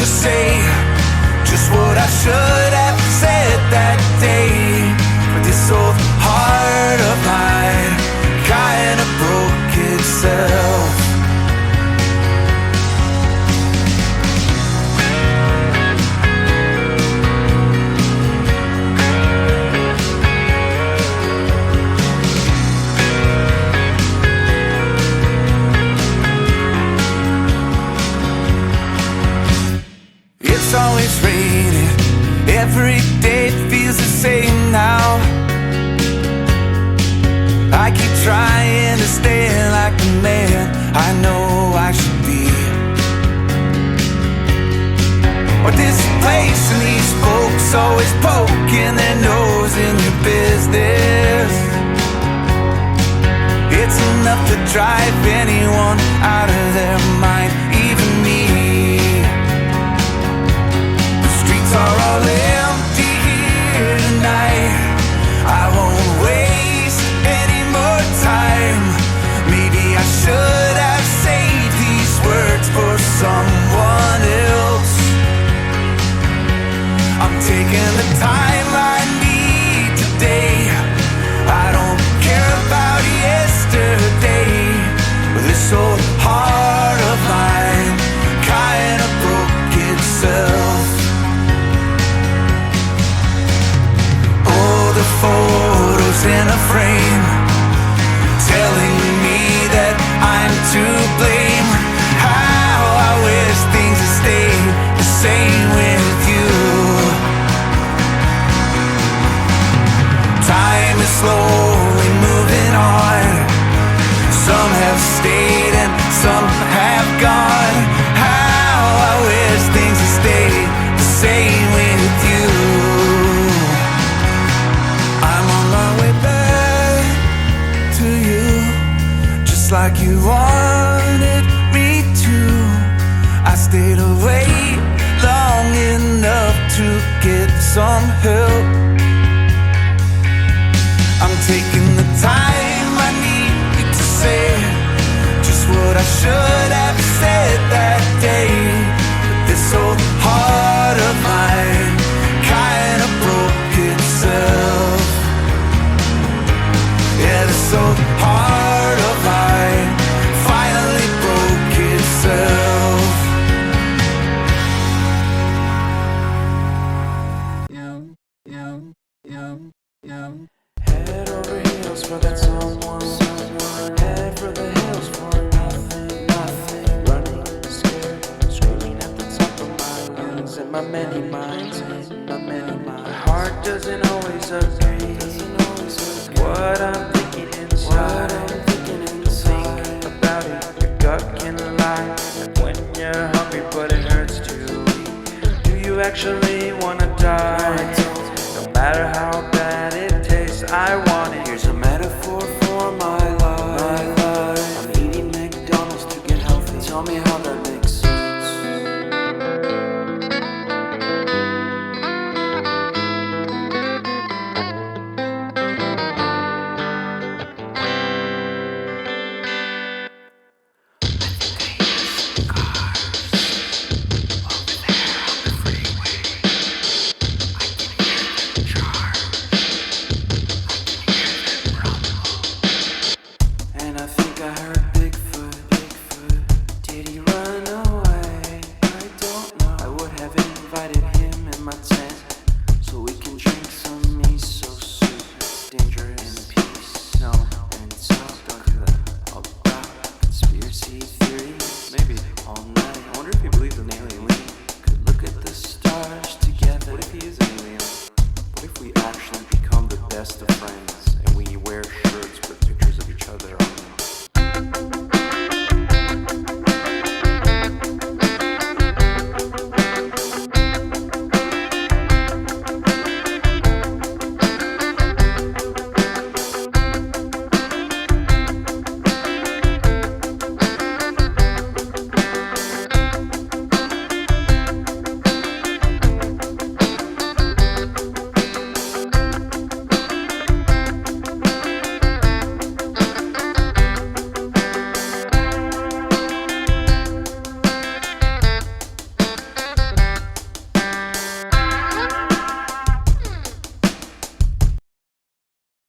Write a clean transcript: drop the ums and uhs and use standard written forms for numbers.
say just what I should have said that day. But this old heart of mine kinda broke itself. It's always raining, every day feels the same now. I keep trying to stay like the man I know I should be. But this place and these folks always poking their nose in your business. It's enough to drive anyone out of their mind, even me. Are all empty here tonight. I won't waste any more time. Maybe I should have saved these words for someone else. I'm taking the time I need today. I don't care about yesterday. This old heart of mine kinda broke itself. The photos in a frame telling me that I'm to blame. How I wish things had stayed the same with you. Time is slowly moving on. Some have stayed and some have gone. How I wish things had stayed the same with you. Like you wanted me to. I stayed away long enough to get some help. I'm taking the time I need to say just what I should have said that day. But this old heart of mine kinda broke itself. Yeah, this old heart of mine finally broke itself. Head over heels for that someone. Head for the hills for nothing. Running, scared, screaming at the top of my lungs. In my many minds, my heart doesn't always agree. What I'm thinking inside, think about it, your gut can lie. Like when you're hungry but it hurts to eat. Do you actually